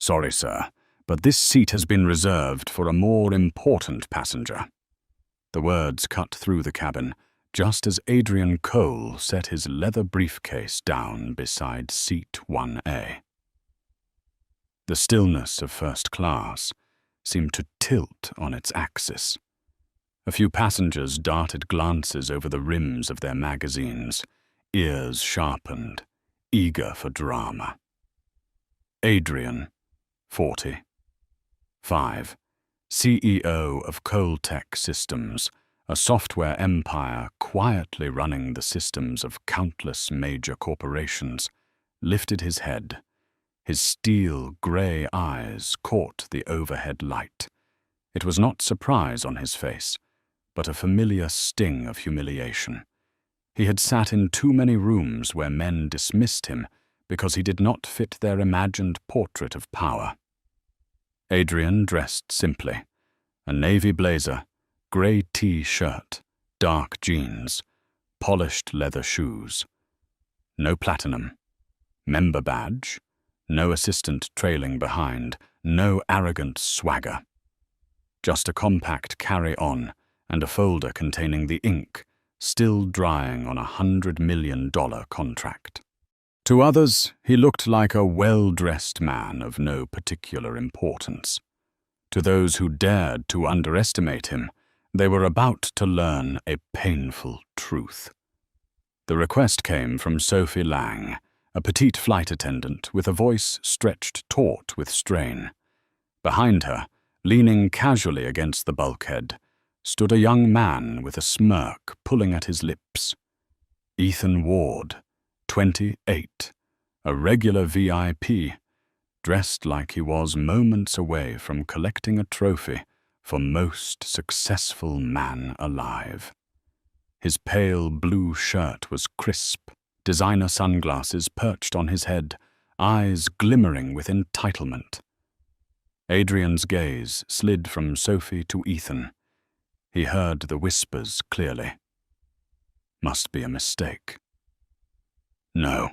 "Sorry, sir, but this seat has been reserved for a more important passenger." The words cut through the cabin, just as Adrian Cole set his leather briefcase down beside seat 1A. The stillness of first class seemed to tilt on its axis. A few passengers darted glances over the rims of their magazines, ears sharpened, eager for drama. Adrian, 40. 5. CEO of Coltech Systems, a software empire quietly running the systems of countless major corporations, lifted his head. His steel grey eyes caught the overhead light. It was not surprise on his face, but a familiar sting of humiliation. He had sat in too many rooms where men dismissed him because he did not fit their imagined portrait of power. Adrian dressed simply: a navy blazer, grey T-shirt, dark jeans, polished leather shoes. No platinum, member badge, no assistant trailing behind, no arrogant swagger. Just a compact carry-on and a folder containing the ink, still drying on a $100 million contract. To others, he looked like a well-dressed man of no particular importance. To those who dared to underestimate him, they were about to learn a painful truth. The request came from Sophie Lang, a petite flight attendant with a voice stretched taut with strain. Behind her, leaning casually against the bulkhead, stood a young man with a smirk pulling at his lips. Ethan Ward, 28, a regular VIP, dressed like he was moments away from collecting a trophy for most successful man alive. His pale blue shirt was crisp, designer sunglasses perched on his head, eyes glimmering with entitlement. Adrian's gaze slid from Sophie to Ethan. He heard the whispers clearly. Must be a mistake. No.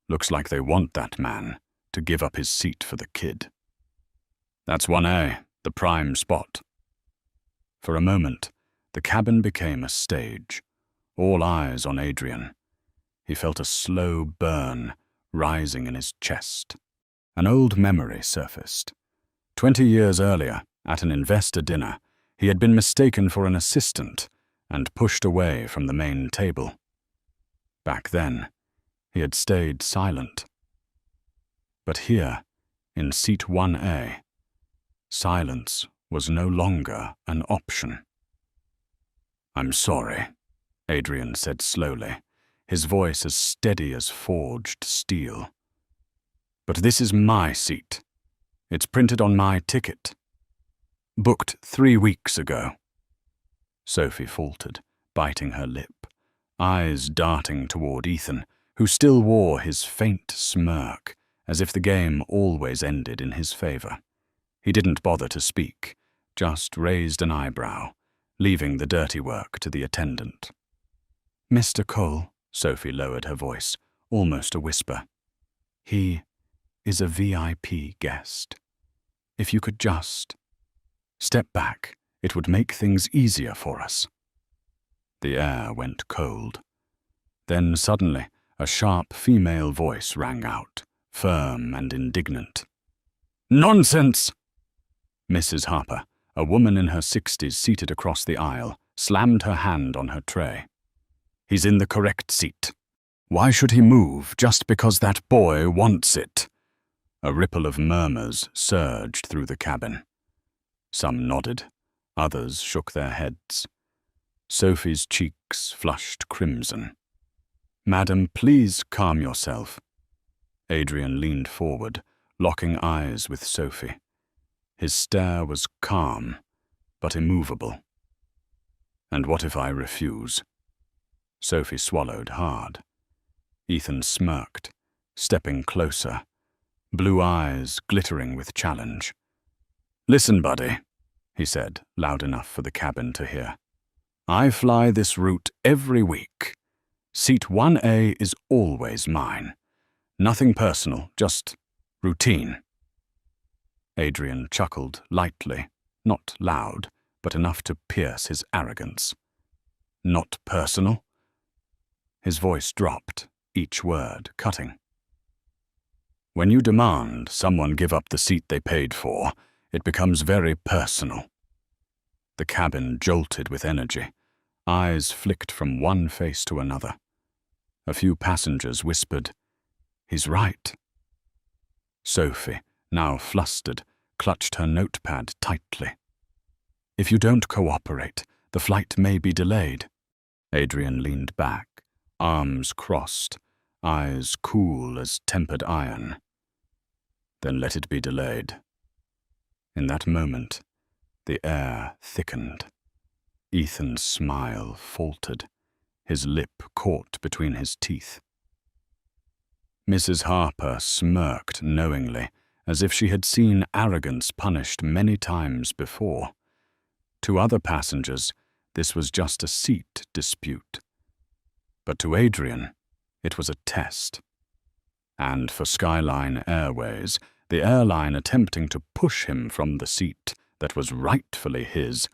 Looks like they want that man to give up his seat for the kid. That's 1A, the prime spot. For a moment, the cabin became a stage, all eyes on Adrian. He felt a slow burn rising in his chest. An old memory surfaced. 20 years earlier, at an investor dinner, he had been mistaken for an assistant and pushed away from the main table. Back then, he had stayed silent. But here, in seat 1A, silence was no longer an option. "I'm sorry," Adrian said slowly, his voice as steady as forged steel. "But this is my seat. It's printed on my ticket. Booked 3 weeks ago." Sophie faltered, biting her lip, eyes darting toward Ethan, who still wore his faint smirk, as if the game always ended in his favor. He didn't bother to speak, just raised an eyebrow, leaving the dirty work to the attendant. "Mr. Cole," Sophie lowered her voice, almost a whisper. "He is a VIP guest. If you could just step back, it would make things easier for us." The air went cold. Then suddenly, a sharp female voice rang out, firm and indignant. "Nonsense!" Mrs. Harper, a woman in her 60s seated across the aisle, slammed her hand on her tray. "He's in the correct seat. Why should he move just because that boy wants it?" A ripple of murmurs surged through the cabin. Some nodded, others shook their heads. Sophie's cheeks flushed crimson. "Madam, please calm yourself." Adrian leaned forward, locking eyes with Sophie. His stare was calm, but immovable. "And what if I refuse?" Sophie swallowed hard. Ethan smirked, stepping closer, blue eyes glittering with challenge. "Listen, buddy," he said, loud enough for the cabin to hear. "I fly this route every week. Seat 1A is always mine. Nothing personal, just routine. Adrian chuckled lightly, not loud, but enough to pierce his arrogance. Not personal? His voice dropped, each word cutting. When you demand someone give up the seat they paid for, it becomes very personal. The cabin jolted with energy. Eyes flicked from one face to another. A few passengers whispered, "He's right." Sophie, now flustered, clutched her notepad tightly. "If you don't cooperate, the flight may be delayed." Adrian leaned back, arms crossed, eyes cool as tempered iron. "Then let it be delayed." In that moment, the air thickened. Ethan's smile faltered, his lip caught between his teeth. Mrs. Harper smirked knowingly, as if she had seen arrogance punished many times before. To other passengers, this was just a seat dispute. But to Adrian, it was a test. And for Skyline Airways, the airline attempting to push him from the seat that was rightfully his,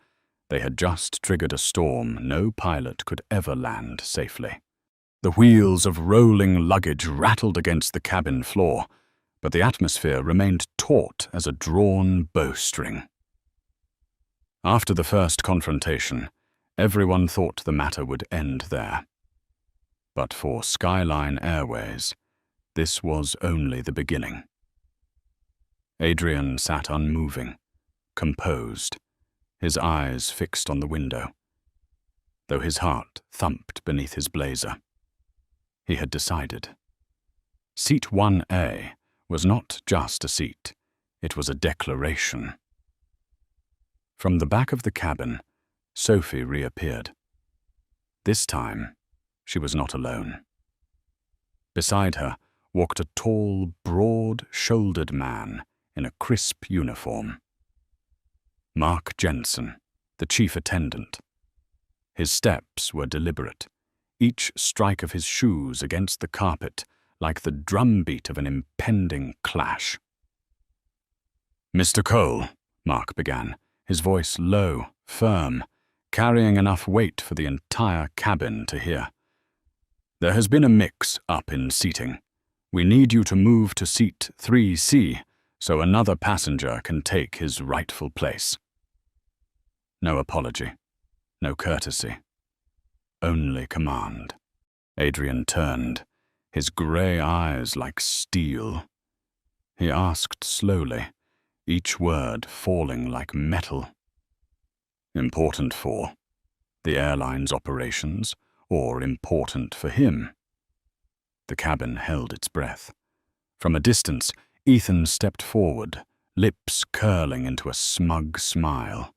they had just triggered a storm no pilot could ever land safely. The wheels of rolling luggage rattled against the cabin floor, but the atmosphere remained taut as a drawn bowstring. After the first confrontation, everyone thought the matter would end there. But for Skyline Airways, this was only the beginning. Adrian sat unmoving, composed, his eyes fixed on the window, though his heart thumped beneath his blazer. He had decided. Seat 1A was not just a seat, it was a declaration. From the back of the cabin, Sophie reappeared. This time, she was not alone. Beside her walked a tall, broad-shouldered man in a crisp uniform. Mark Jensen, the chief attendant. His steps were deliberate, each strike of his shoes against the carpet like the drumbeat of an impending clash. "Mr. Cole," Mark began, his voice low, firm, carrying enough weight for the entire cabin to hear. "There has been a mix-up in seating. We need you to move to seat 3C so another passenger can take his rightful place." No apology, no courtesy, only command. Adrian turned, his grey eyes like steel. He asked slowly, each word falling like metal. "Important for the airline's operations, or important for him?" The cabin held its breath. From a distance, Ethan stepped forward, lips curling into a smug smile,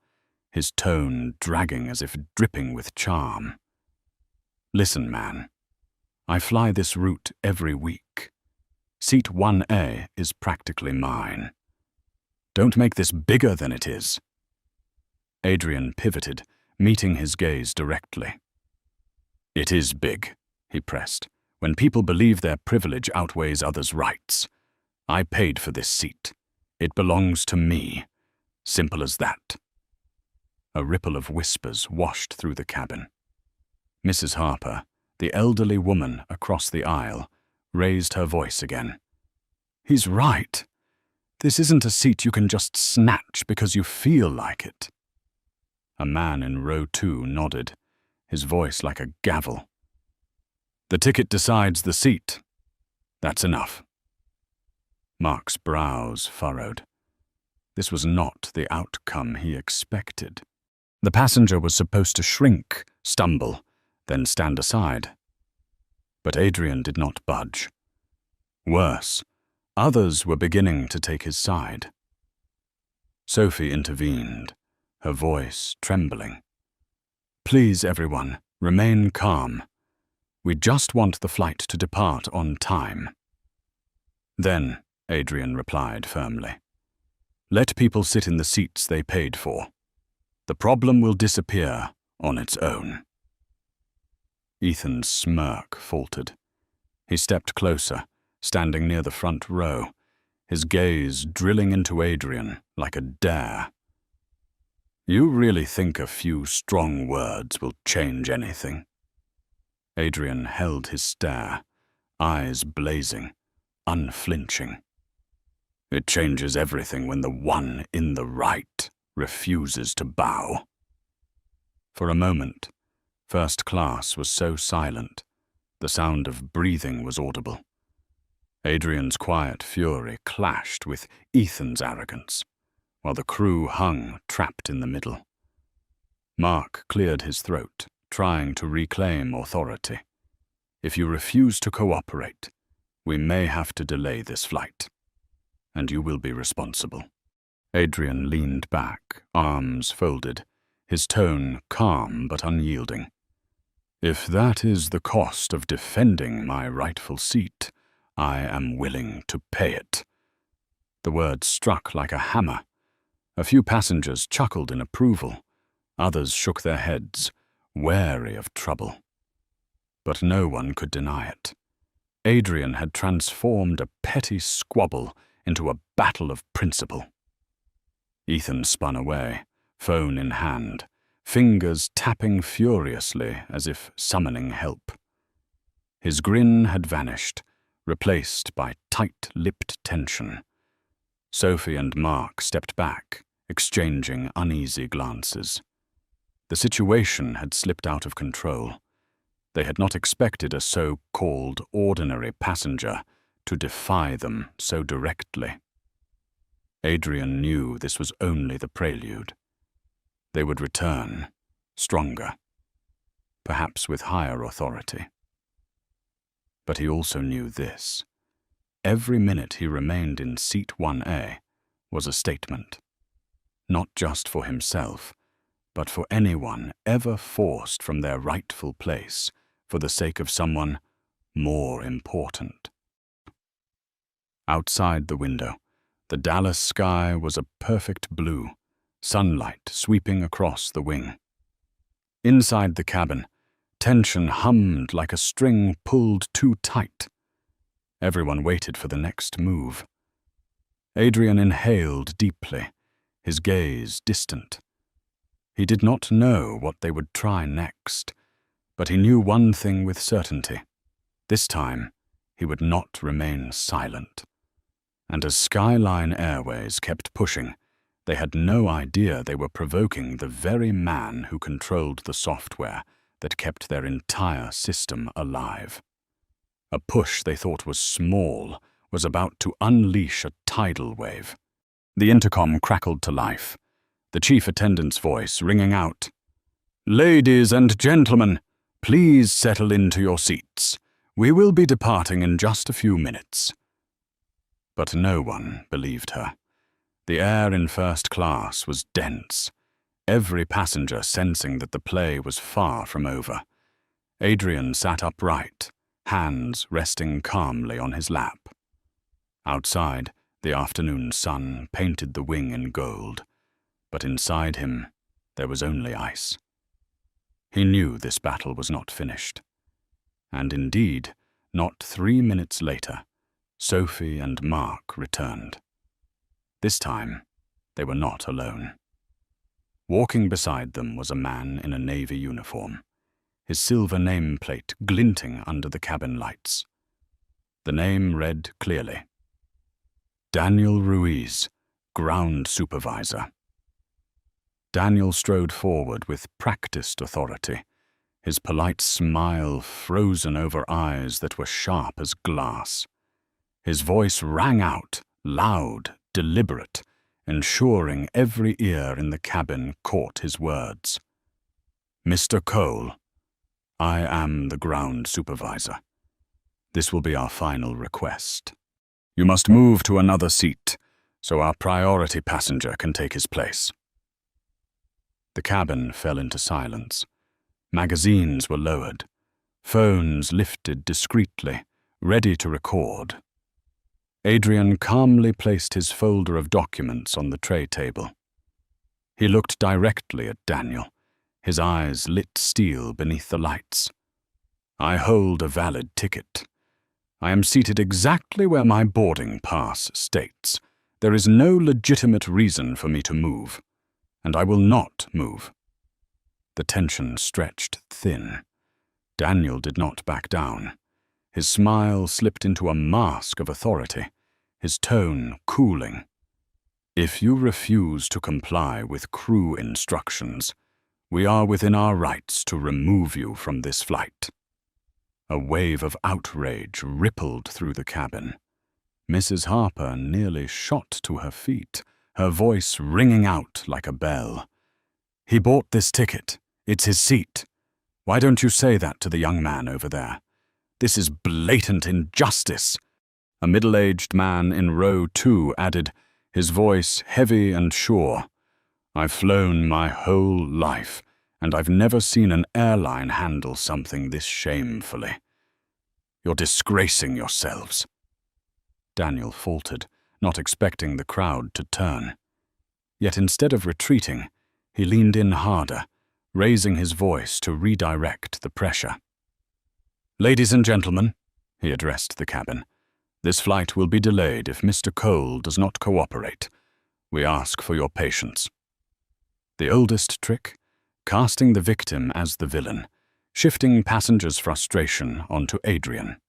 his tone dragging as if dripping with charm. "Listen, man. I fly this route every week. Seat 1A is practically mine. Don't make this bigger than it is." Adrian pivoted, meeting his gaze directly. "It is big," he pressed, "when people believe their privilege outweighs others' rights. I paid for this seat. It belongs to me. Simple as that." A ripple of whispers washed through the cabin. Mrs. Harper, the elderly woman across the aisle, raised her voice again. "He's right. This isn't a seat you can just snatch because you feel like it." A man in row 2 nodded, his voice like a gavel. "The ticket decides the seat. That's enough." Mark's brows furrowed. This was not the outcome he expected. The passenger was supposed to shrink, stumble, then stand aside. But Adrian did not budge. Worse, others were beginning to take his side. Sophie intervened, her voice trembling. "Please, everyone, remain calm. We just want the flight to depart on time." "Then," Adrian replied firmly, "let people sit in the seats they paid for. The problem will disappear on its own." Ethan's smirk faltered. He stepped closer, standing near the front row, his gaze drilling into Adrian like a dare. "You really think a few strong words will change anything?" Adrian held his stare, eyes blazing, unflinching. "It changes everything when the one in the right refuses to bow." For a moment, First Class was so silent, the sound of breathing was audible. Adrian's quiet fury clashed with Ethan's arrogance, while the crew hung trapped in the middle. Mark cleared his throat, trying to reclaim authority. "If you refuse to cooperate, we may have to delay this flight, and you will be responsible." Adrian leaned back, arms folded, his tone calm but unyielding. "If that is the cost of defending my rightful seat, I am willing to pay it." The words struck like a hammer. A few passengers chuckled in approval. Others shook their heads, wary of trouble. But no one could deny it. Adrian had transformed a petty squabble into a battle of principle. Ethan spun away, phone in hand, fingers tapping furiously as if summoning help. His grin had vanished, replaced by tight-lipped tension. Sophie and Mark stepped back, exchanging uneasy glances. The situation had slipped out of control. They had not expected a so-called ordinary passenger to defy them so directly. Adrian knew this was only the prelude. They would return, stronger, perhaps with higher authority. But he also knew this. Every minute he remained in Seat 1A was a statement, not just for himself, but for anyone ever forced from their rightful place for the sake of someone more important. Outside the window, the Dallas sky was a perfect blue, sunlight sweeping across the wing. Inside the cabin, tension hummed like a string pulled too tight. Everyone waited for the next move. Adrian inhaled deeply, his gaze distant. He did not know what they would try next, but he knew one thing with certainty. This time, he would not remain silent. And as Skyline Airways kept pushing, they had no idea they were provoking the very man who controlled the software that kept their entire system alive. A push they thought was small was about to unleash a tidal wave. The intercom crackled to life, the chief attendant's voice ringing out, "Ladies and gentlemen, please settle into your seats. We will be departing in just a few minutes." But no one believed her. The air in First Class was dense, every passenger sensing that the play was far from over. Adrian sat upright, hands resting calmly on his lap. Outside, the afternoon sun painted the wing in gold, but inside him there was only ice. He knew this battle was not finished. And indeed, not 3 minutes later, Sophie and Mark returned. This time, they were not alone. Walking beside them was a man in a Navy uniform, his silver nameplate glinting under the cabin lights. The name read clearly, Daniel Ruiz, Ground Supervisor. Daniel strode forward with practiced authority, his polite smile frozen over eyes that were sharp as glass. His voice rang out, loud, deliberate, ensuring every ear in the cabin caught his words. "Mr. Cole, I am the ground supervisor. This will be our final request. You must move to another seat so our priority passenger can take his place." The cabin fell into silence. Magazines were lowered, phones lifted discreetly, ready to record. Adrian calmly placed his folder of documents on the tray table. He looked directly at Daniel, his eyes lit steel beneath the lights. "I hold a valid ticket. I am seated exactly where my boarding pass states. There is no legitimate reason for me to move, and I will not move." The tension stretched thin. Daniel did not back down. His smile slipped into a mask of authority, his tone cooling. "If you refuse to comply with crew instructions, we are within our rights to remove you from this flight." A wave of outrage rippled through the cabin. Mrs. Harper nearly shot to her feet, her voice ringing out like a bell. "He bought this ticket. It's his seat. Why don't you say that to the young man over there? This is blatant injustice." A middle-aged man in row 2 added, his voice heavy and sure, "I've flown my whole life, and I've never seen an airline handle something this shamefully. You're disgracing yourselves." Daniel faltered, not expecting the crowd to turn. Yet instead of retreating, he leaned in harder, raising his voice to redirect the pressure. "Ladies and gentlemen," he addressed the cabin, "this flight will be delayed if Mr. Cole does not cooperate. We ask for your patience." The oldest trick, casting the victim as the villain, shifting passengers' frustration onto Adrian.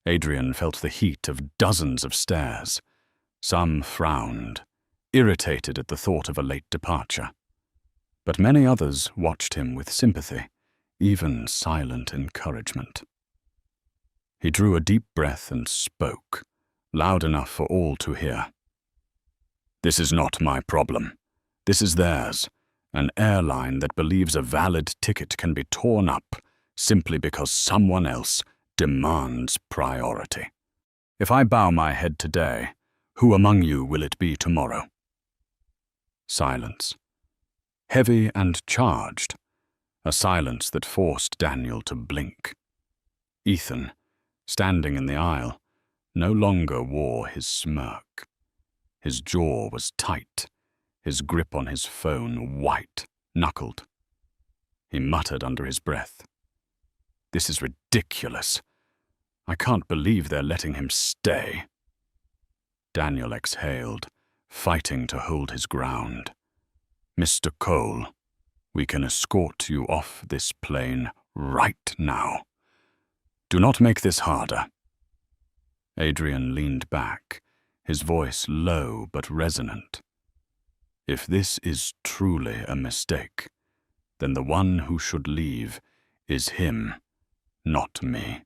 Adrian felt the heat of dozens of stares. Some frowned, irritated at the thought of a late departure. But many others watched him with sympathy, even silent encouragement. He drew a deep breath and spoke, loud enough for all to hear. "This is not my problem. This is theirs. An airline that believes a valid ticket can be torn up simply because someone else demands priority. If I bow my head today, who among you will it be tomorrow?" Silence. Heavy and charged. A silence that forced Daniel to blink. Ethan, standing in the aisle, no longer wore his smirk. His jaw was tight, his grip on his phone white-knuckled. He muttered under his breath, "This is ridiculous. I can't believe they're letting him stay." Daniel exhaled, fighting to hold his ground. "Mr. Cole, we can escort you off this plane right now. Do not make this harder." Adrian leaned back, his voice low but resonant. "If this is truly a mistake, then the one who should leave is him, not me.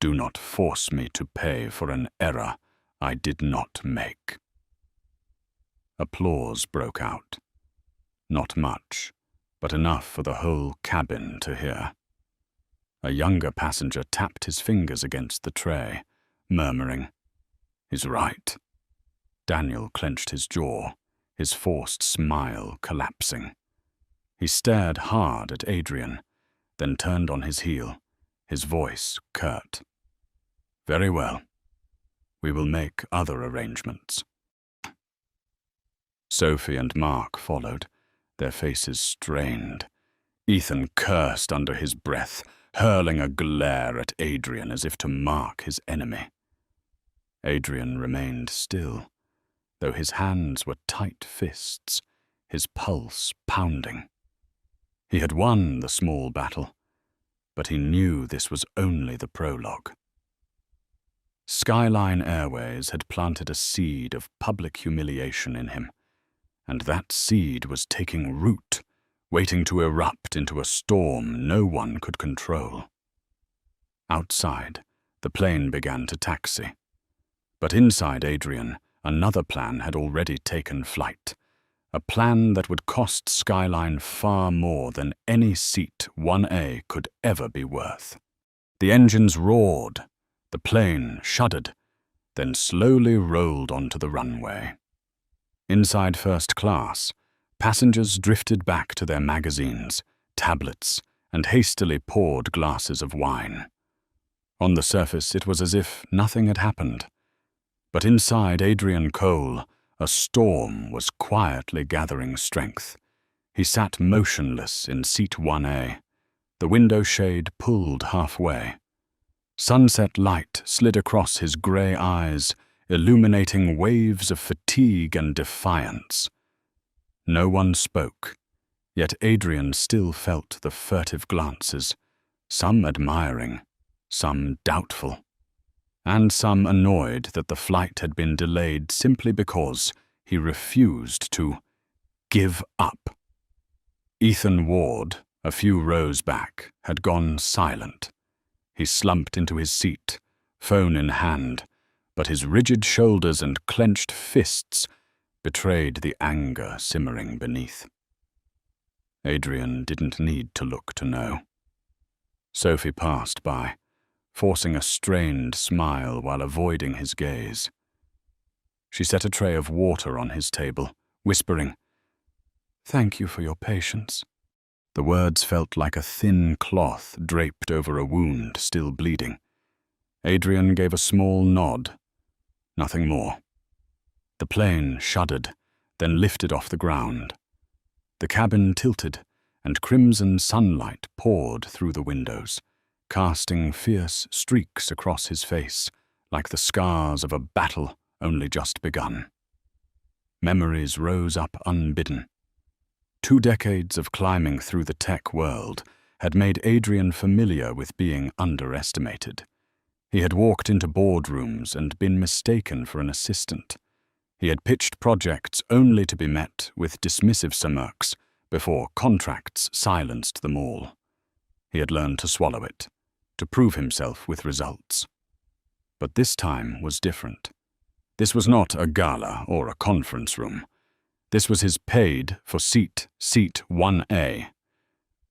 Do not force me to pay for an error I did not make." Applause broke out. Not much, but enough for the whole cabin to hear. A younger passenger tapped his fingers against the tray, murmuring, "He's right." Daniel clenched his jaw, his forced smile collapsing. He stared hard at Adrian, then turned on his heel, his voice curt. "Very well. We will make other arrangements." Sophie and Mark followed, their faces strained. Ethan cursed under his breath, hurling a glare at Adrian as if to mark his enemy. Adrian remained still, though his hands were tight fists, his pulse pounding. He had won the small battle, but he knew this was only the prologue. Skyline Airways had planted a seed of public humiliation in him, and that seed was taking root, waiting to erupt into a storm no one could control. Outside, the plane began to taxi. But inside Adrian, another plan had already taken flight, a plan that would cost Skyline far more than any seat 1A could ever be worth. The engines roared, the plane shuddered, then slowly rolled onto the runway. Inside first class, passengers drifted back to their magazines, tablets, and hastily poured glasses of wine. On the surface, it was as if nothing had happened. But inside Adrian Cole, a storm was quietly gathering strength. He sat motionless in seat 1A, the window shade pulled halfway. Sunset light slid across his grey eyes, illuminating waves of fatigue and defiance. No one spoke, yet Adrian still felt the furtive glances, some admiring, some doubtful, and some annoyed that the flight had been delayed simply because he refused to give up. Ethan Ward, a few rows back, had gone silent. He slumped into his seat, phone in hand, but his rigid shoulders and clenched fists betrayed the anger simmering beneath. Adrian didn't need to look to know. Sophie passed by, forcing a strained smile while avoiding his gaze. She set a tray of water on his table, whispering, "Thank you for your patience." The words felt like a thin cloth draped over a wound still bleeding. Adrian gave a small nod. Nothing more. The plane shuddered, then lifted off the ground. The cabin tilted, and crimson sunlight poured through the windows, casting fierce streaks across his face, like the scars of a battle only just begun. Memories rose up unbidden. 2 decades of climbing through the tech world had made Adrian familiar with being underestimated. He had walked into boardrooms and been mistaken for an assistant. He had pitched projects only to be met with dismissive smirks before contracts silenced them all. He had learned to swallow it, to prove himself with results. But this time was different. This was not a gala or a conference room. This was his paid for seat 1A,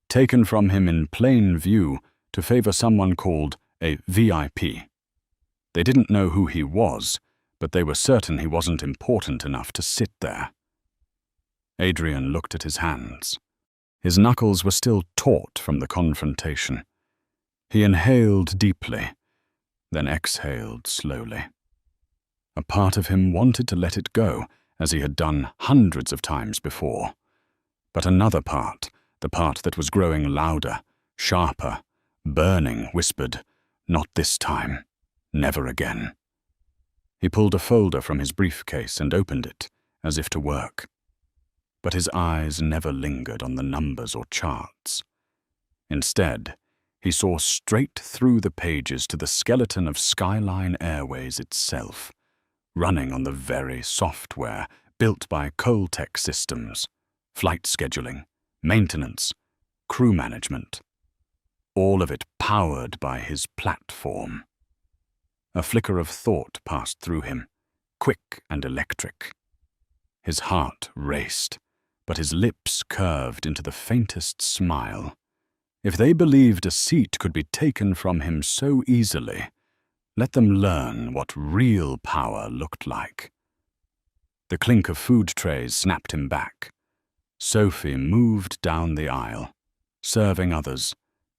taken from him in plain view to favor someone called a VIP. They didn't know who he was, but they were certain he wasn't important enough to sit there. Adrian looked at his hands. His knuckles were still taut from the confrontation. He inhaled deeply, then exhaled slowly. A part of him wanted to let it go, as he had done hundreds of times before. But another part, the part that was growing louder, sharper, burning, whispered, "Not this time. Never again." He pulled a folder from his briefcase and opened it, as if to work. But his eyes never lingered on the numbers or charts. Instead, he saw straight through the pages to the skeleton of Skyline Airways itself, running on the very software built by Coltech Systems, flight scheduling, maintenance, crew management, all of it powered by his platform. A flicker of thought passed through him, quick and electric. His heart raced, but his lips curved into the faintest smile. If they believed a seat could be taken from him so easily, let them learn what real power looked like. The clink of food trays snapped him back. Sophie moved down the aisle, serving others,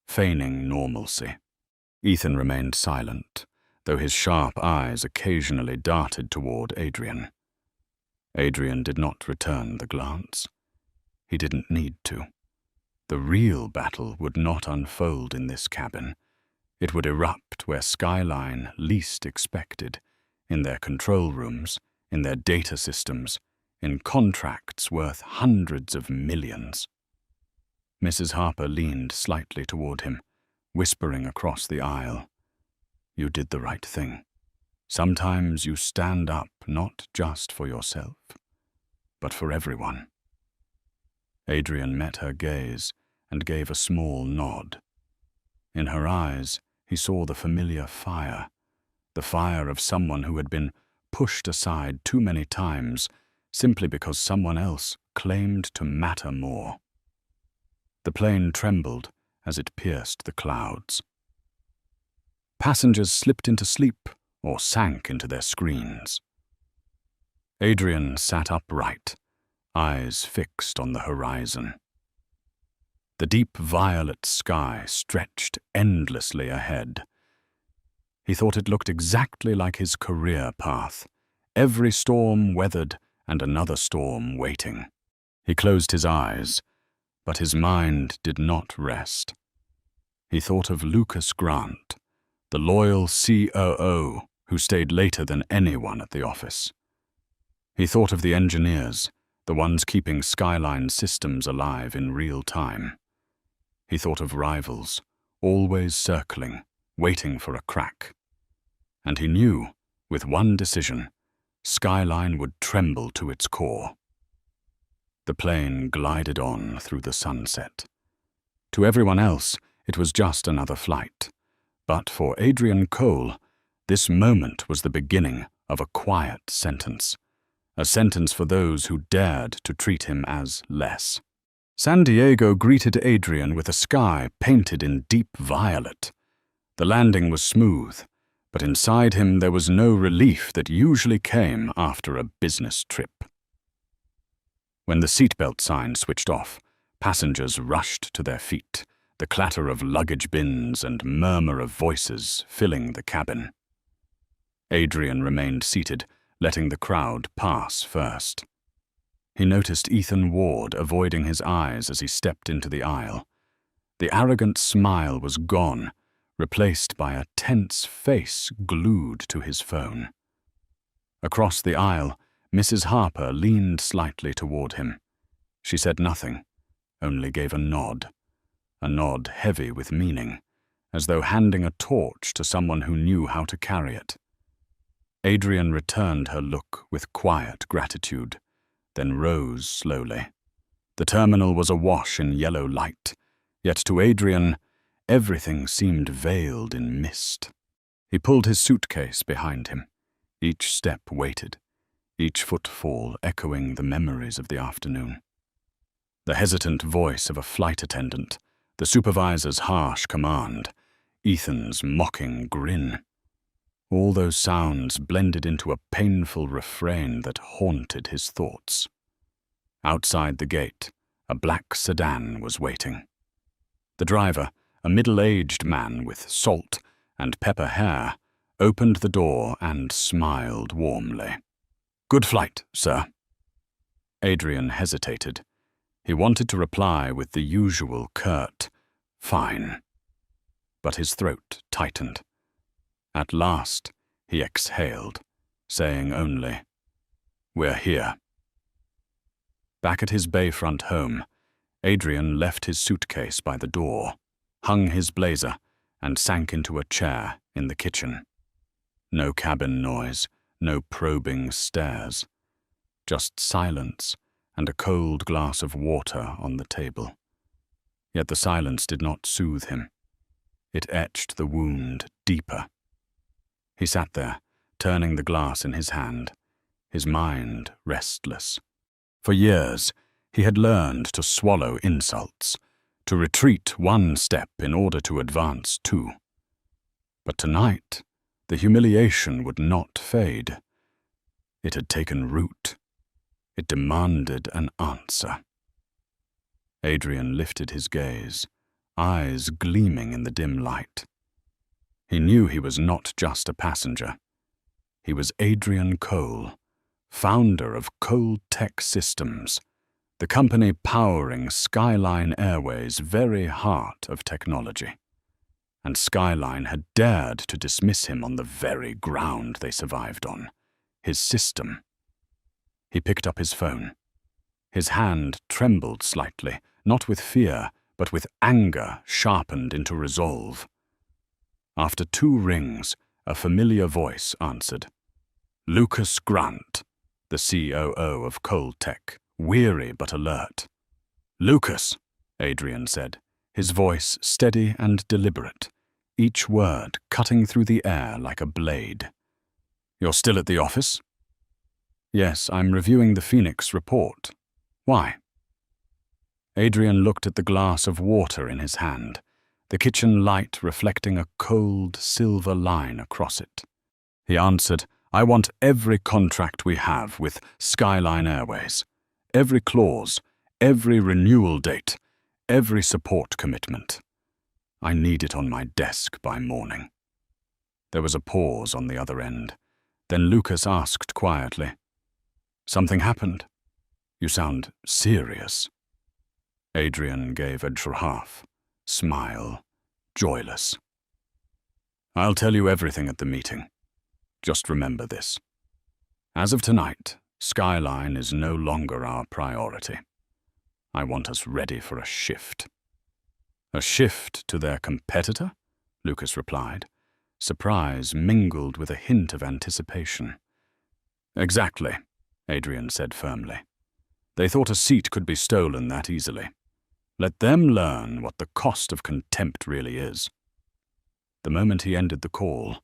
feigning normalcy. Ethan remained silent, though his sharp eyes occasionally darted toward Adrian. Adrian did not return the glance. He didn't need to. The real battle would not unfold in this cabin. It would erupt where Skyline least expected, in their control rooms, in their data systems, in contracts worth hundreds of millions. Mrs. Harper leaned slightly toward him, whispering across the aisle, "You did the right thing. Sometimes you stand up not just for yourself, but for everyone." Adrian met her gaze and gave a small nod. In her eyes, he saw the familiar fire, the fire of someone who had been pushed aside too many times simply because someone else claimed to matter more. The plane trembled as it pierced the clouds. Passengers slipped into sleep or sank into their screens. Adrian sat upright, eyes fixed on the horizon. The deep violet sky stretched endlessly ahead. He thought it looked exactly like his career path, every storm weathered and another storm waiting. He closed his eyes, but his mind did not rest. He thought of Lucas Grant, The loyal COO who stayed later than anyone at the office. He thought of the engineers, the ones keeping Skyline systems alive in real time. He thought of rivals, always circling, waiting for a crack. And he knew, with one decision, Skyline would tremble to its core. The plane glided on through the sunset. To everyone else, it was just another flight. But for Adrian Cole, this moment was the beginning of a quiet sentence. A sentence for those who dared to treat him as less. San Diego greeted Adrian with a sky painted in deep violet. The landing was smooth, but inside him there was no relief that usually came after a business trip. When the seatbelt sign switched off, passengers rushed to their feet, the clatter of luggage bins and murmur of voices filling the cabin. Adrian remained seated, letting the crowd pass first. He noticed Ethan Ward avoiding his eyes as he stepped into the aisle. The arrogant smile was gone, replaced by a tense face glued to his phone. Across the aisle, Mrs. Harper leaned slightly toward him. She said nothing, only gave a nod heavy with meaning, as though handing a torch to someone who knew how to carry it. Adrian returned her look with quiet gratitude, then rose slowly. The terminal was awash in yellow light, yet to Adrian, everything seemed veiled in mist. He pulled his suitcase behind him. Each step weighted, each footfall echoing the memories of the afternoon. The hesitant voice of a flight attendant, the supervisor's harsh command, Ethan's mocking grin. All those sounds blended into a painful refrain that haunted his thoughts. Outside the gate, a black sedan was waiting. The driver, a middle-aged man with salt and pepper hair, opened the door and smiled warmly. "Good flight, sir." Adrian hesitated. He wanted to reply with the usual curt, "Fine." But his throat tightened. At last, he exhaled, saying only, "We're here." Back at his bayfront home, Adrian left his suitcase by the door, hung his blazer, and sank into a chair in the kitchen. No cabin noise, no probing stares. Just silence and a cold glass of water on the table. Yet the silence did not soothe him. It etched the wound deeper. He sat there, turning the glass in his hand, his mind restless. For years, he had learned to swallow insults, to retreat one step in order to advance two. But tonight, the humiliation would not fade. It had taken root. It demanded an answer. Adrian lifted his gaze, eyes gleaming in the dim light. He knew he was not just a passenger. He was Adrian Cole, founder of Cole Tech Systems, the company powering Skyline Airways' very heart of technology. And Skyline had dared to dismiss him on the very ground they survived on, his system. He picked up his phone. His hand trembled slightly, not with fear, but with anger sharpened into resolve. After 2 rings, a familiar voice answered. Lucas Grant, the COO of Cole Tech, weary but alert. "Lucas," Adrian said, his voice steady and deliberate, each word cutting through the air like a blade. "You're still at the office?" "Yes, I'm reviewing the Phoenix report. Why?" Adrian looked at the glass of water in his hand, the kitchen light reflecting a cold silver line across it. He answered, "I want every contract we have with Skyline Airways. Every clause, every renewal date, every support commitment. I need it on my desk by morning." There was a pause on the other end. Then Lucas asked quietly, "Something happened? You sound serious." Adrian gave a giraffe, smile, joyless. I'll tell you everything at the meeting. Just remember this. As of tonight, Skyline is no longer our priority. I want us ready for a shift." "A shift to their competitor?" Lucas replied, surprise mingled with a hint of anticipation. "Exactly," Adrian said firmly. "They thought a seat could be stolen that easily. Let them learn what the cost of contempt really is." The moment he ended the call,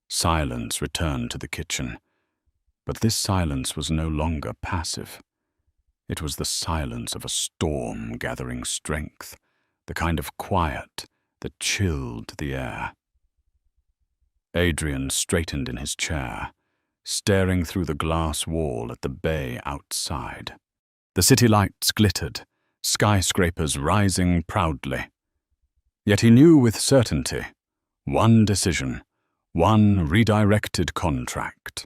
silence returned to the kitchen. But this silence was no longer passive. It was the silence of a storm gathering strength, the kind of quiet that chilled the air. Adrian straightened in his chair, staring through the glass wall at the bay outside. The city lights glittered, skyscrapers rising proudly. Yet he knew with certainty, one decision, one redirected contract,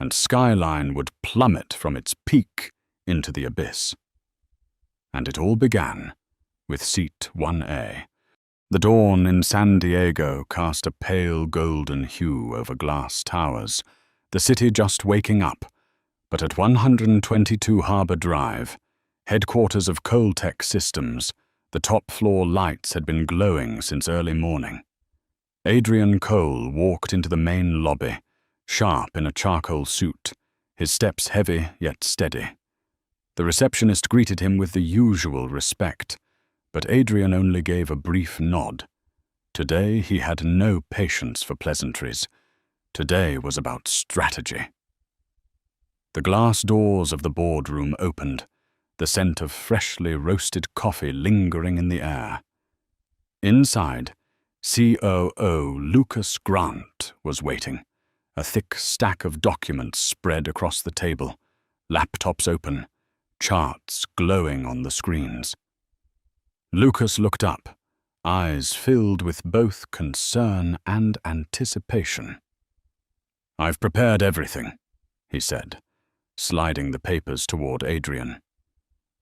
and Skyline would plummet from its peak into the abyss. And it all began with Seat 1A. The dawn in San Diego cast a pale golden hue over glass towers, the city just waking up. But at 122 Harbor Drive, headquarters of Coltech Systems, the top-floor lights had been glowing since early morning. Adrian Cole walked into the main lobby, sharp in a charcoal suit, his steps heavy yet steady. The receptionist greeted him with the usual respect, but Adrian only gave a brief nod. Today he had no patience for pleasantries. Today was about strategy. The glass doors of the boardroom opened, the scent of freshly roasted coffee lingering in the air. Inside, COO Lucas Grant was waiting, a thick stack of documents spread across the table, laptops open, charts glowing on the screens. Lucas looked up, eyes filled with both concern and anticipation. "I've prepared everything," he said, sliding the papers toward Adrian.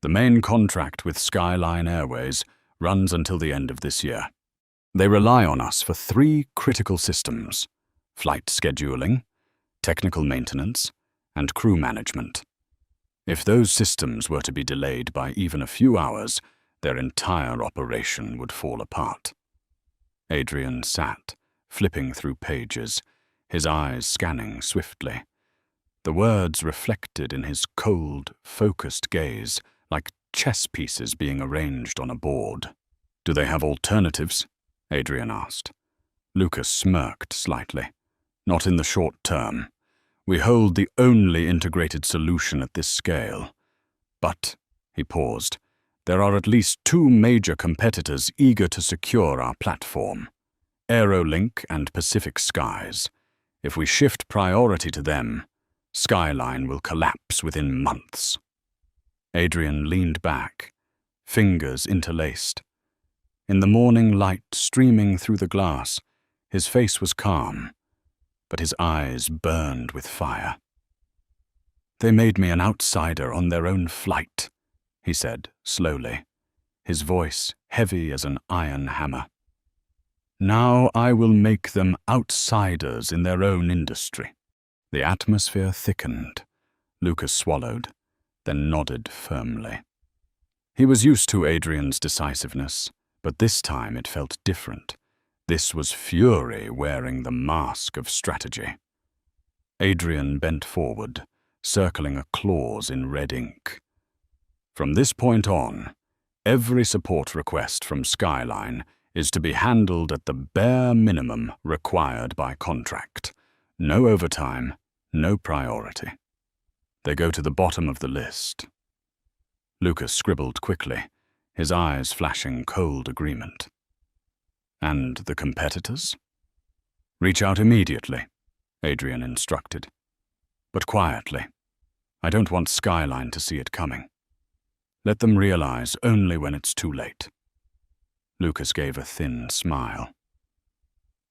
"The main contract with Skyline Airways runs until the end of this year. They rely on us for 3 critical systems: flight scheduling, technical maintenance, and crew management. If those systems were to be delayed by even a few hours, their entire operation would fall apart." Adrian sat, flipping through pages, his eyes scanning swiftly. The words reflected in his cold, focused gaze, like chess pieces being arranged on a board. "Do they have alternatives?" Adrian asked. Lucas smirked slightly. "Not in the short term. We hold the only integrated solution at this scale. But," he paused, "there are at least 2 major competitors eager to secure our platform: Aerolink and Pacific Skies. If we shift priority to them, Skyline will collapse within months." Adrian leaned back, fingers interlaced. In the morning light streaming through the glass, his face was calm, but his eyes burned with fire. "They made me an outsider on their own flight," he said slowly, his voice heavy as an iron hammer. "Now I will make them outsiders in their own industry." The atmosphere thickened. Lucas swallowed, then nodded firmly. He was used to Adrian's decisiveness, but this time it felt different. This was fury wearing the mask of strategy. Adrian bent forward, circling a clause in red ink. "From this point on, every support request from Skyline is to be handled at the bare minimum required by contract. No overtime, no priority. They go to the bottom of the list." Lucas scribbled quickly, his eyes flashing cold agreement. "And the competitors?" "Reach out immediately," Adrian instructed. "But quietly. I don't want Skyline to see it coming. Let them realize only when it's too late." Lucas gave a thin smile.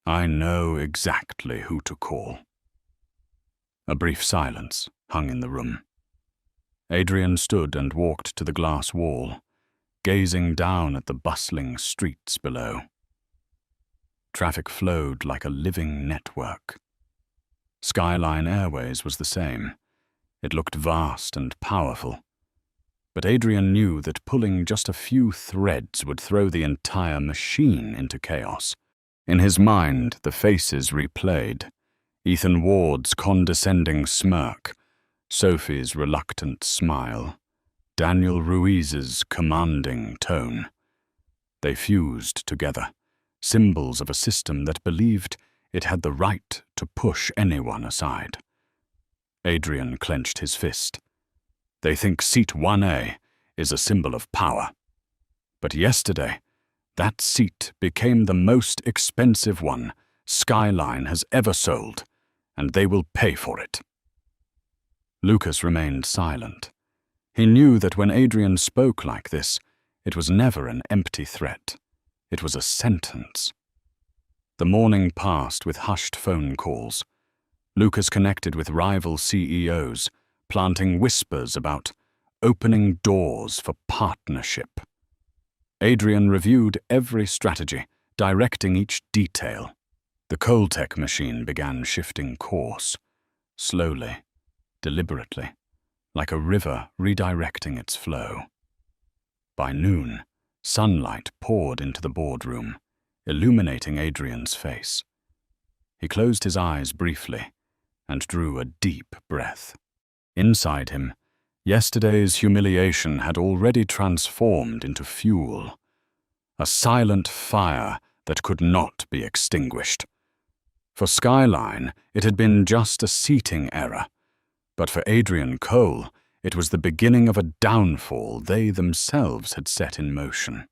"I know exactly who to call." A brief silence hung in the room. Adrian stood and walked to the glass wall, gazing down at the bustling streets below. Traffic flowed like a living network. Skyline Airways was the same. It looked vast and powerful. But Adrian knew that pulling just a few threads would throw the entire machine into chaos. In his mind, the faces replayed. Ethan Ward's condescending smirk, Sophie's reluctant smile, Daniel Ruiz's commanding tone. They fused together, symbols of a system that believed it had the right to push anyone aside. Adrian clenched his fist. They think seat 1A is a symbol of power. But yesterday, that seat became the most expensive one Skyline has ever sold, and they will pay for it. Lucas remained silent. He knew that when Adrian spoke like this, it was never an empty threat. It was a sentence. The morning passed with hushed phone calls. Lucas connected with rival CEOs, planting whispers about opening doors for partnership. Adrian reviewed every strategy, directing each detail. The Coltech machine began shifting course, slowly, deliberately, like a river redirecting its flow. By noon, sunlight poured into the boardroom, illuminating Adrian's face. He closed his eyes briefly and drew a deep breath. Inside him, yesterday's humiliation had already transformed into fuel, a silent fire that could not be extinguished. For Skyline, it had been just a seating error, but for Adrian Cole, it was the beginning of a downfall they themselves had set in motion.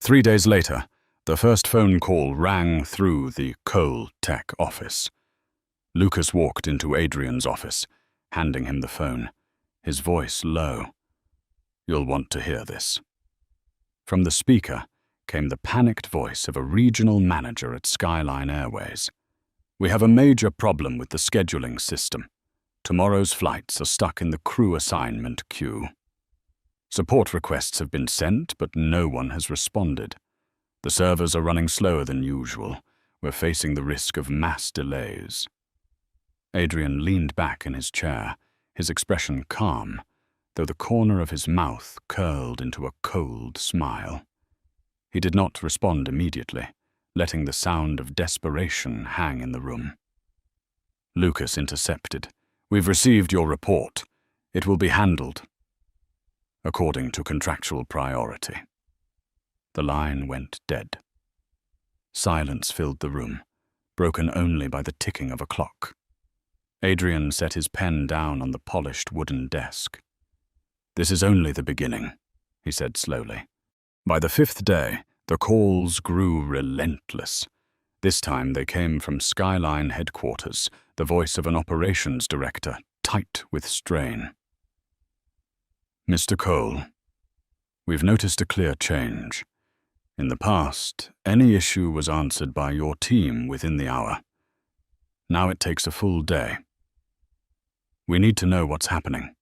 3 days later, the first phone call rang through the Cole Tech office. Lucas walked into Adrian's office, handing him the phone, his voice low. "You'll want to hear this." From the speaker came the panicked voice of a regional manager at Skyline Airways. "We have a major problem with the scheduling system. Tomorrow's flights are stuck in the crew assignment queue. Support requests have been sent, but no one has responded. The servers are running slower than usual. We're facing the risk of mass delays." Adrian leaned back in his chair, his expression calm, though the corner of his mouth curled into a cold smile. He did not respond immediately, letting the sound of desperation hang in the room. Lucas intercepted. "We've received your report. It will be handled according to contractual priority." The line went dead. Silence filled the room, broken only by the ticking of a clock. Adrian set his pen down on the polished wooden desk. "This is only the beginning," he said slowly. By the 5th day, the calls grew relentless. This time they came from Skyline headquarters, the voice of an operations director, tight with strain. "Mr. Cole, we've noticed a clear change. In the past, any issue was answered by your team within the hour. Now it takes a full day. We need to know what's happening."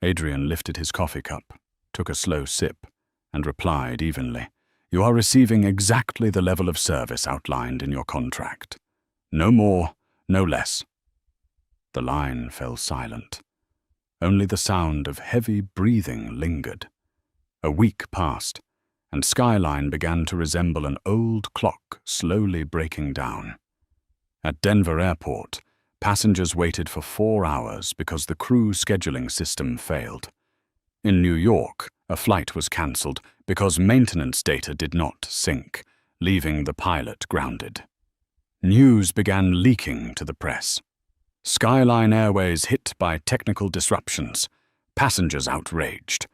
Adrian lifted his coffee cup, took a slow sip, and replied evenly, "You are receiving exactly the level of service outlined in your contract. No more, no less." The line fell silent. Only the sound of heavy breathing lingered. A week passed, and Skyline began to resemble an old clock slowly breaking down. At Denver Airport, passengers waited for 4 hours because the crew scheduling system failed. In New York, a flight was cancelled because maintenance data did not sync, leaving the pilot grounded. News began leaking to the press. Skyline Airways hit by technical disruptions, passengers outraged.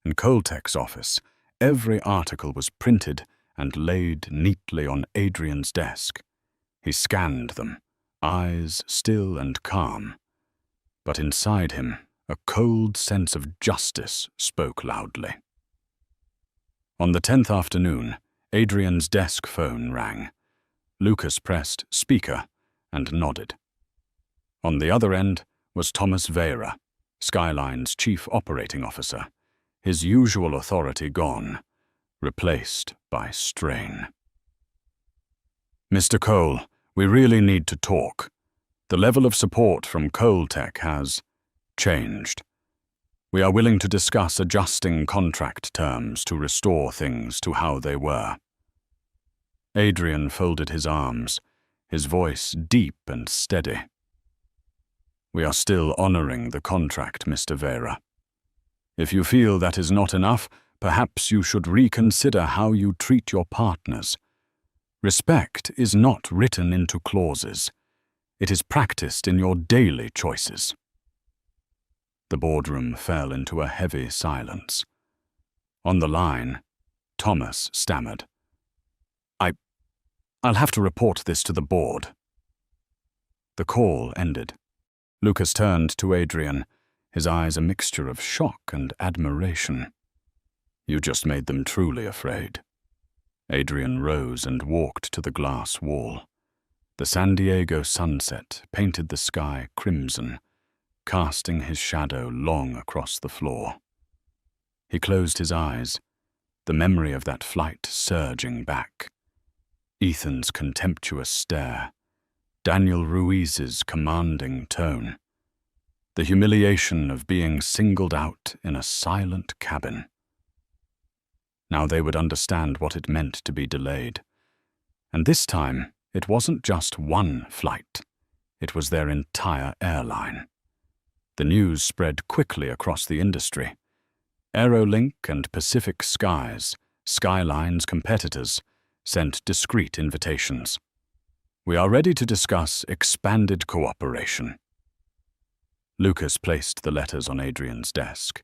In Coltech's office, every article was printed and laid neatly on Adrian's desk. He scanned them, eyes still and calm. But inside him, a cold sense of justice spoke loudly. On the 10th afternoon, Adrian's desk phone rang. Lucas pressed speaker and nodded. On the other end was Thomas Vera, Skyline's chief operating officer, his usual authority gone, replaced by strain. Mr. Cole, we really need to talk. The level of support from Cole Tech has changed. We are willing to discuss adjusting contract terms to restore things to how they were. Adrian folded his arms, his voice deep and steady. We are still honoring the contract, Mr. Vera. If you feel that is not enough, perhaps you should reconsider how you treat your partners. Respect is not written into clauses. It is practiced in your daily choices. The boardroom fell into a heavy silence. On the line, Thomas stammered. I'll have to report this to the board. The call ended. Lucas turned to Adrian, his eyes a mixture of shock and admiration. You just made them truly afraid. Adrian rose and walked to the glass wall. The San Diego sunset painted the sky crimson, casting his shadow long across the floor. He closed his eyes, the memory of that flight surging back. Ethan's contemptuous stare, Daniel Ruiz's commanding tone, the humiliation of being singled out in a silent cabin. Now they would understand what it meant to be delayed. And this time, it wasn't just one flight. It was their entire airline. The news spread quickly across the industry. Aerolink and Pacific Skies, Skyline's competitors, sent discreet invitations. We are ready to discuss expanded cooperation. Lucas placed the letters on Adrian's desk.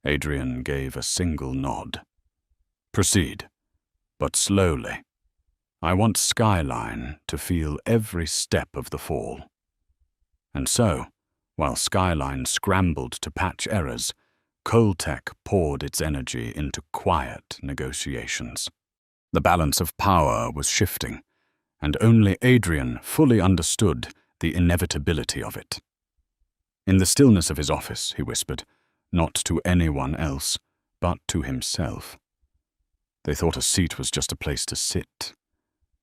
Adrian gave a single nod. Proceed, but slowly. I want Skyline to feel every step of the fall. And so, while Skyline scrambled to patch errors, Coltech poured its energy into quiet negotiations. The balance of power was shifting, and only Adrian fully understood the inevitability of it. In the stillness of his office, he whispered, not to anyone else, but to himself. They thought a seat was just a place to sit.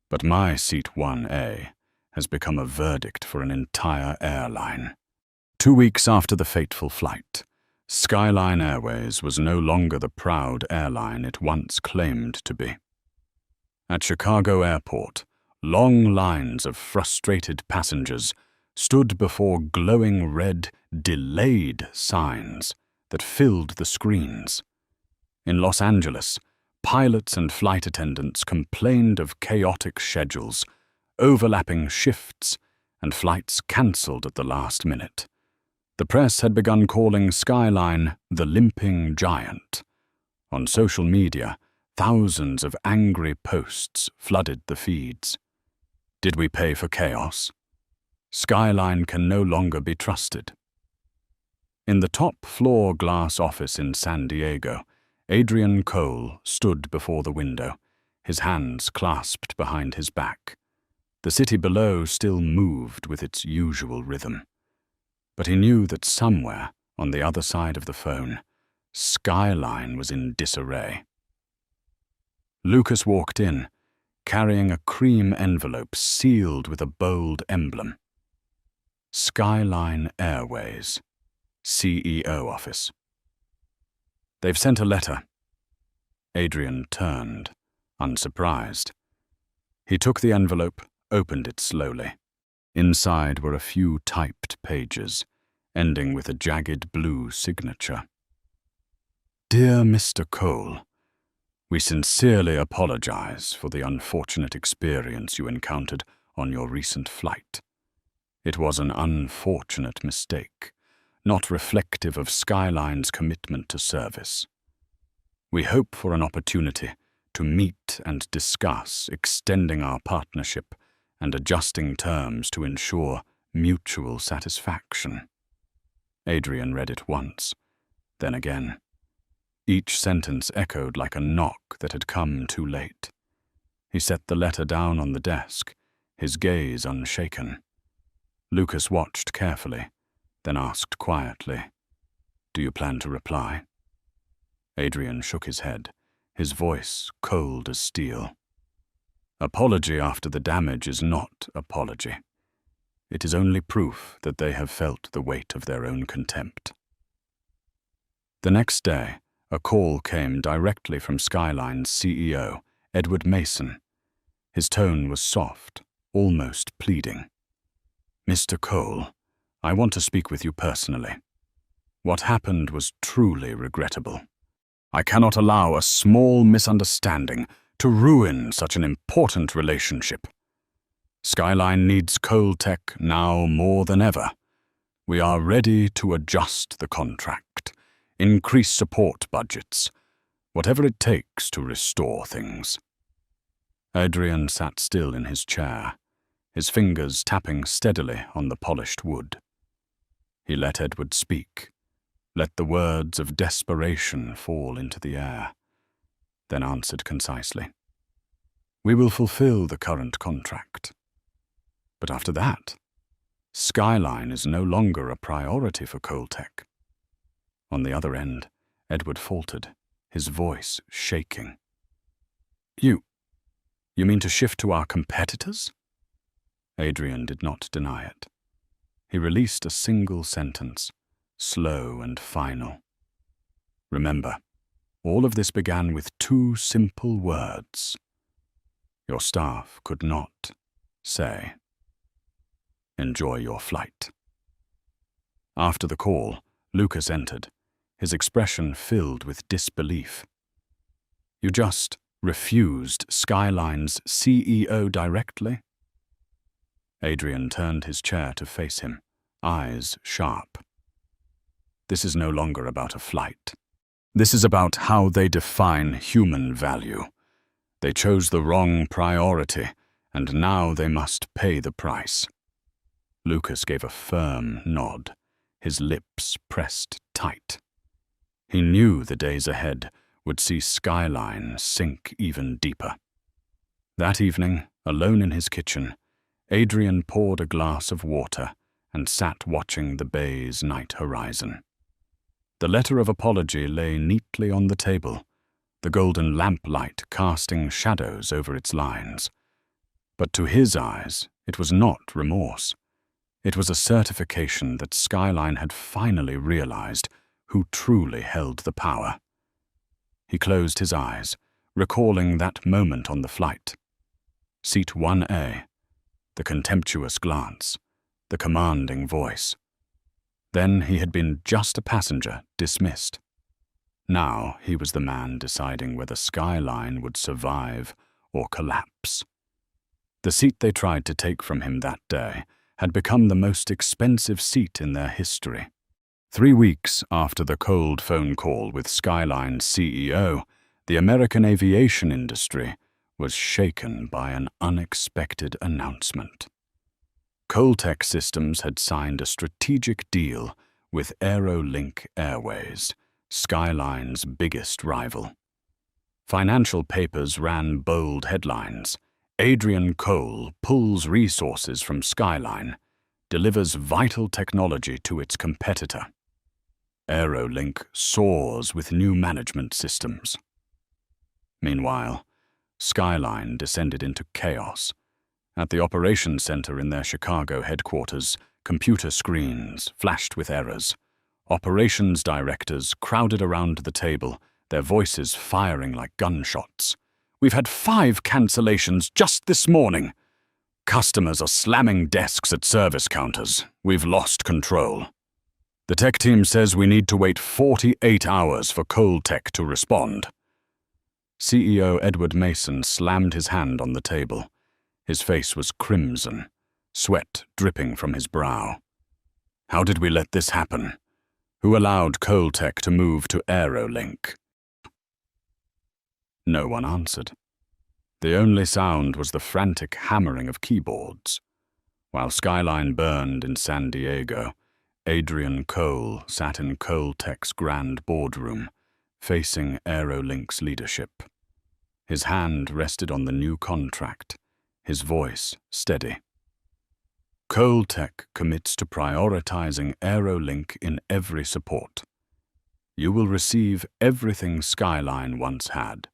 But my seat 1A has become a verdict for an entire airline. 2 weeks after the fateful flight, Skyline Airways was no longer the proud airline it once claimed to be. At Chicago Airport, long lines of frustrated passengers stood before glowing red "delayed" signs that filled the screens. In Los Angeles, pilots and flight attendants complained of chaotic schedules, overlapping shifts, and flights cancelled at the last minute. The press had begun calling Skyline the limping giant. On social media, thousands of angry posts flooded the feeds. Did we pay for chaos? Skyline can no longer be trusted. In the top-floor glass office in San Diego, Adrian Cole stood before the window, his hands clasped behind his back. The city below still moved with its usual rhythm. But he knew that somewhere, on the other side of the phone, Skyline was in disarray. Lucas walked in, carrying a cream envelope sealed with a bold emblem. Skyline Airways, CEO office. They've sent a letter. Adrian turned, unsurprised. He took the envelope, opened it slowly. Inside were a few typed pages, ending with a jagged blue signature. Dear Mr. Cole, we sincerely apologize for the unfortunate experience you encountered on your recent flight. It was an unfortunate mistake, not reflective of Skyline's commitment to service. We hope for an opportunity to meet and discuss extending our partnership and adjusting terms to ensure mutual satisfaction. Adrian read it once, then again. Each sentence echoed like a knock that had come too late. He set the letter down on the desk, his gaze unshaken. Lucas watched carefully, then asked quietly, Do you plan to reply? Adrian shook his head, his voice cold as steel. Apology after the damage is not apology. It is only proof that they have felt the weight of their own contempt. The next day, a call came directly from Skyline's CEO, Edward Mason. His tone was soft, almost pleading. "Mr. Cole, I want to speak with you personally. What happened was truly regrettable. I cannot allow a small misunderstanding to ruin such an important relationship. Skyline needs Cole Tech now more than ever. We are ready to adjust the contract, increase support budgets, whatever it takes to restore things." Adrian sat still in his chair, his fingers tapping steadily on the polished wood. He let Edward speak, let the words of desperation fall into the air, then answered concisely. "We will fulfill the current contract. But after that, Skyline is no longer a priority for Cole Tech." On the other end, Edward faltered, his voice shaking. You mean to shift to our competitors?" Adrian did not deny it. He released a single sentence, slow and final. "Remember, all of this began with 2 simple words. Your staff could not say, 'Enjoy your flight.'" After the call, Lucas entered, his expression filled with disbelief. "You just refused Skyline's CEO directly?" Adrian turned his chair to face him, eyes sharp. "This is no longer about a flight. This is about how they define human value. They chose the wrong priority, and now they must pay the price." Lucas gave a firm nod, his lips pressed tight. He knew the days ahead would see Skyline sink even deeper. That evening, alone in his kitchen, Adrian poured a glass of water and sat watching the bay's night horizon. The letter of apology lay neatly on the table, the golden lamplight casting shadows over its lines. But to his eyes, it was not remorse. It was a certification that Skyline had finally realized who truly held the power. He closed his eyes, recalling that moment on the flight. Seat 1A, the contemptuous glance, the commanding voice. Then he had been just a passenger, dismissed. Now he was the man deciding whether Skyline would survive or collapse. The seat they tried to take from him that day had become the most expensive seat in their history. 3 weeks after the cold phone call with Skyline's CEO, the American aviation industry was shaken by an unexpected announcement. Cole Tech Systems had signed a strategic deal with AeroLink Airways, Skyline's biggest rival. Financial papers ran bold headlines. "Adrian Cole pulls resources from Skyline, delivers vital technology to its competitor. AeroLink soars with new management systems." Meanwhile, Skyline descended into chaos. At the operations center in their Chicago headquarters, computer screens flashed with errors. Operations directors crowded around the table, their voices firing like gunshots. "We've had 5 cancellations just this morning. Customers are slamming desks at service counters. We've lost control. The tech team says we need to wait 48 hours for Cole Tech to respond." CEO Edward Mason slammed his hand on the table. His face was crimson, sweat dripping from his brow. "How did we let this happen? Who allowed Cole Tech to move to AeroLink?" No one answered. The only sound was the frantic hammering of keyboards. While Skyline burned in San Diego, Adrian Cole sat in Cole Tech's grand boardroom, facing AeroLink's leadership. His hand rested on the new contract, his voice steady. "Cole Tech commits to prioritizing AeroLink in every support. You will receive everything Skyline once had,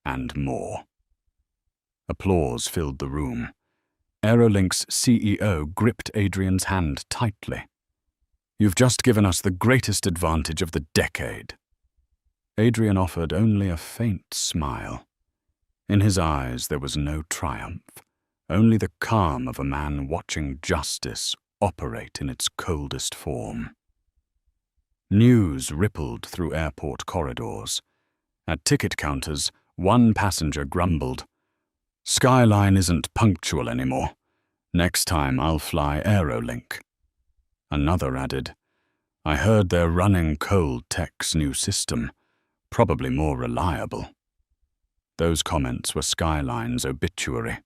and more." Applause filled the room. Aerolink's CEO gripped Adrian's hand tightly. "You've just given us the greatest advantage of the decade." Adrian offered only a faint smile. In his eyes there was no triumph, only the calm of a man watching justice operate in its coldest form. News rippled through airport corridors. At ticket counters, one passenger grumbled, "Skyline isn't punctual anymore. Next time I'll fly Aerolink." Another added, "I heard they're running Cold Tech's new system, probably more reliable." Those comments were Skyline's obituary.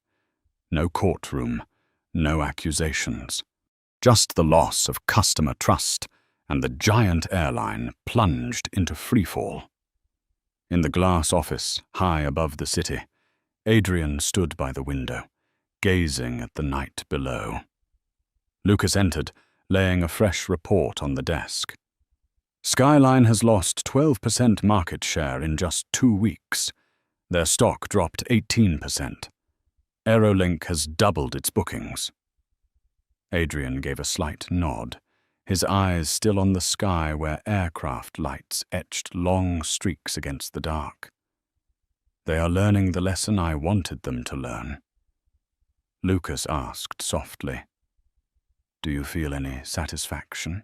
No courtroom, no accusations. Just the loss of customer trust, and the giant airline plunged into freefall. In the glass office, high above the city, Adrian stood by the window, gazing at the night below. Lucas entered, laying a fresh report on the desk. "Skyline has lost 12% market share in just 2 weeks. Their stock dropped 18%. Aerolink has doubled its bookings." Adrian gave a slight nod, his eyes still on the sky where aircraft lights etched long streaks against the dark. "They are learning the lesson I wanted them to learn." Lucas asked softly, "Do you feel any satisfaction?"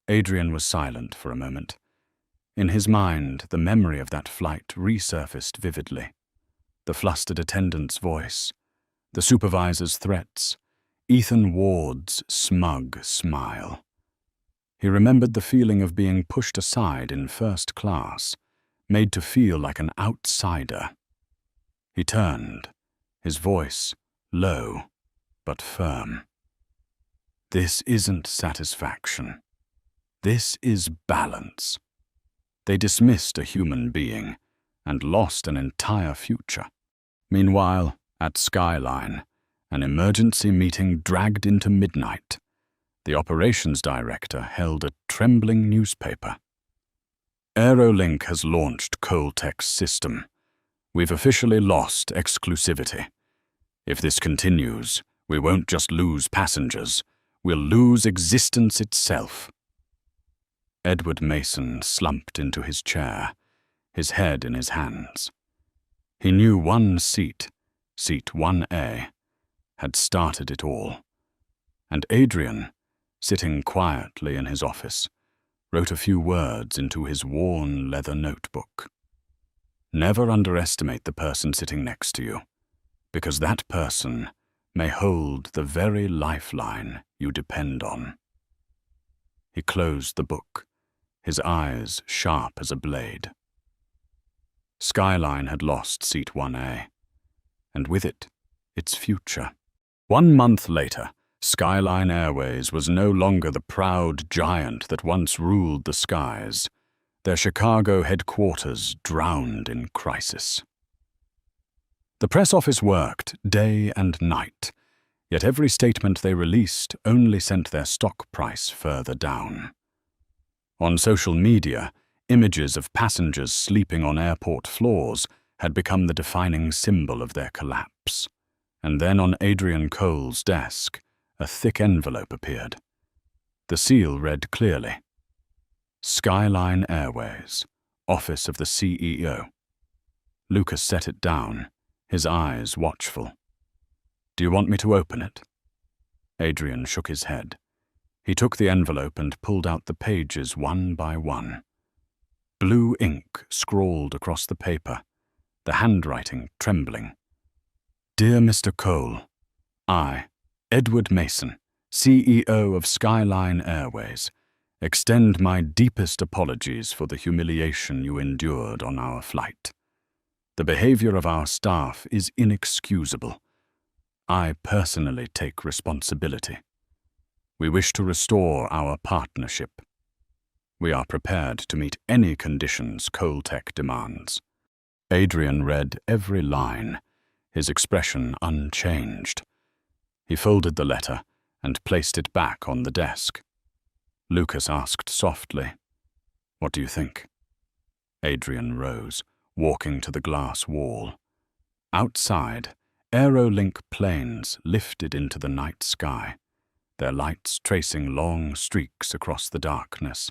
Adrian was silent for a moment. In his mind, the memory of that flight resurfaced vividly. The flustered attendant's voice, the supervisor's threats, Ethan Ward's smug smile. He remembered the feeling of being pushed aside in first class, made to feel like an outsider. He turned, his voice low but firm. "This isn't satisfaction. This is balance." They dismissed a human being and lost an entire future. Meanwhile, at Skyline, an emergency meeting dragged into midnight. The operations director held a trembling newspaper. "Aerolink has launched Coltech's system. We've officially lost exclusivity. If this continues, we won't just lose passengers, we'll lose existence itself." Edward Mason slumped into his chair, his head in his hands. He knew one seat, seat 1A, had started it all. And Adrian, sitting quietly in his office, wrote a few words into his worn leather notebook. "Never underestimate the person sitting next to you, because that person may hold the very lifeline you depend on." He closed the book, his eyes sharp as a blade. Skyline had lost seat 1A, and with it, its future. 1 month later, Skyline Airways was no longer the proud giant that once ruled the skies. Their Chicago headquarters drowned in crisis. The press office worked day and night, yet every statement they released only sent their stock price further down. On social media, images of passengers sleeping on airport floors had become the defining symbol of their collapse. And then on Adrian Cole's desk, a thick envelope appeared. The seal read clearly, "Skyline Airways, Office of the CEO." Lucas set it down, his eyes watchful. "Do you want me to open it?" Adrian shook his head. He took the envelope and pulled out the pages one by one. Blue ink scrawled across the paper, the handwriting trembling. "Dear Mr. Cole, I, Edward Mason, CEO of Skyline Airways, extend my deepest apologies for the humiliation you endured on our flight. The behavior of our staff is inexcusable. I personally take responsibility. We wish to restore our partnership. We are prepared to meet any conditions Coltech demands." Adrian read every line, his expression unchanged. He folded the letter and placed it back on the desk. Lucas asked softly, "What do you think?" Adrian rose, walking to the glass wall. Outside, Aerolink planes lifted into the night sky, their lights tracing long streaks across the darkness.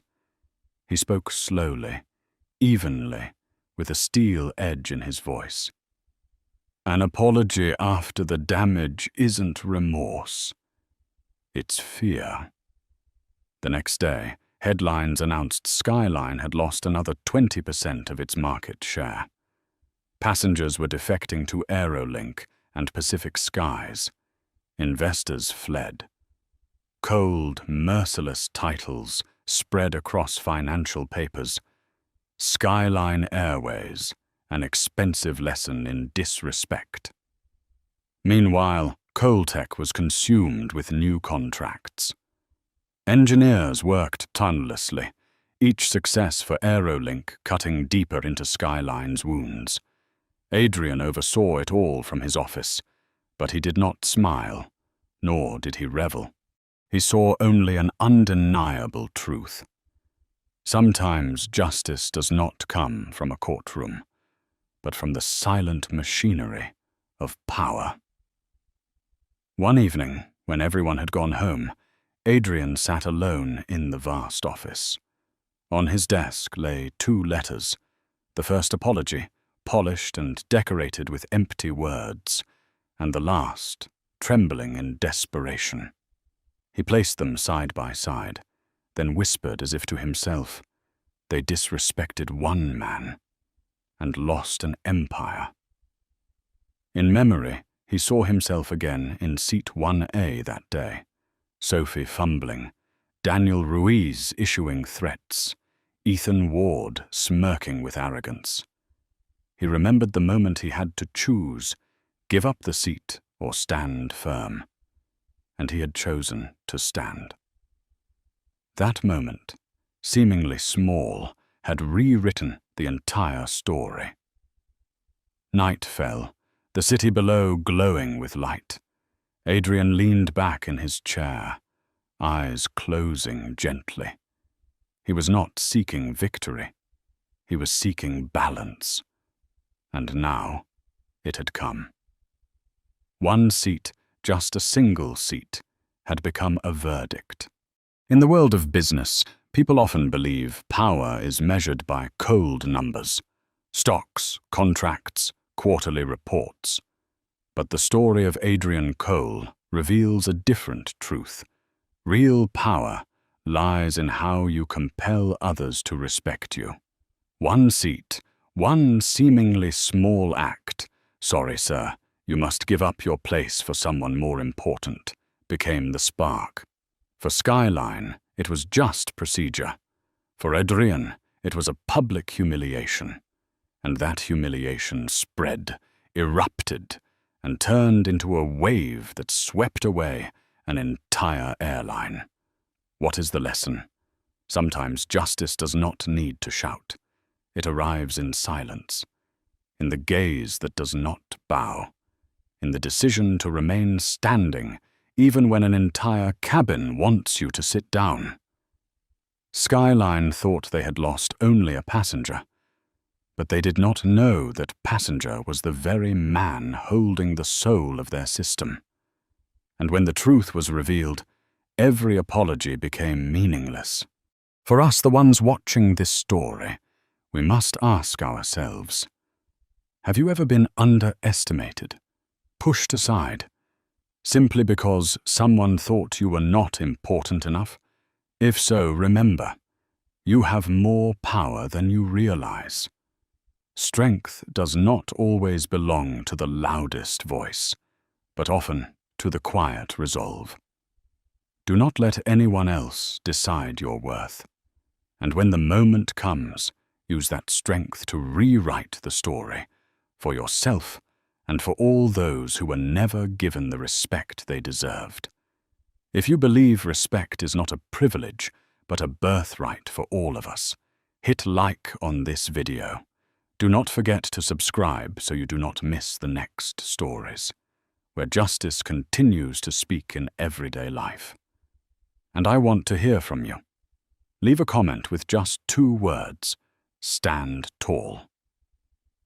He spoke slowly, evenly, with a steel edge in his voice. An apology after the damage isn't remorse. It's fear. The next day, headlines announced Skyline had lost another 20% of its market share. Passengers were defecting to Aerolink and Pacific Skies. Investors fled. Cold, merciless titles spread across financial papers. Skyline Airways, an expensive lesson in disrespect. Meanwhile, Coaltech was consumed with new contracts. Engineers worked tirelessly, each success for Aerolink cutting deeper into Skyline's wounds. Adrian oversaw it all from his office, but he did not smile, nor did he revel. He saw only an undeniable truth. Sometimes justice does not come from a courtroom, but from the silent machinery of power. One evening, when everyone had gone home, Adrian sat alone in the vast office. On his desk lay 2 letters. The first apology, polished and decorated with empty words, and the last, trembling in desperation. He placed them side by side, then whispered as if to himself, "They disrespected one man and lost an empire." In memory, he saw himself again in seat 1A that day, Sophie fumbling, Daniel Ruiz issuing threats, Ethan Ward smirking with arrogance. He remembered the moment he had to choose, give up the seat or stand firm. And he had chosen to stand. That moment, seemingly small, had rewritten the entire story. Night fell, the city below glowing with light. Adrian leaned back in his chair, eyes closing gently. He was not seeking victory. He was seeking balance. And now it had come. One seat, just a single seat, had become a verdict. In the world of business, people often believe power is measured by cold numbers, stocks, contracts, quarterly reports. But the story of Adrian Cole reveals a different truth. Real power lies in how you compel others to respect you. One seat, one seemingly small act, "Sorry, sir, you must give up your place for someone more important," became the spark. For Skyline, it was just procedure. For Adrian, it was a public humiliation. And that humiliation spread, erupted, and turned into a wave that swept away an entire airline. What is the lesson? Sometimes justice does not need to shout. It arrives in silence, in the gaze that does not bow, in the decision to remain standing even when an entire cabin wants you to sit down. Skyline thought they had lost only a passenger, but they did not know that passenger was the very man holding the soul of their system. And when the truth was revealed, every apology became meaningless. For us, the ones watching this story, we must ask ourselves, have you ever been underestimated, pushed aside, simply because someone thought you were not important enough? If so, remember, you have more power than you realize. Strength does not always belong to the loudest voice, but often to the quiet resolve. Do not let anyone else decide your worth. And when the moment comes, use that strength to rewrite the story, for yourself and for all those who were never given the respect they deserved. If you believe respect is not a privilege, but a birthright for all of us, hit like on this video. Do not forget to subscribe so you do not miss the next stories, where justice continues to speak in everyday life. And I want to hear from you. Leave a comment with just 2 words: stand tall.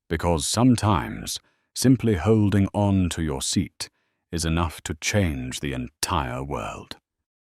Because sometimes Simply holding on to your seat is enough to change the entire world.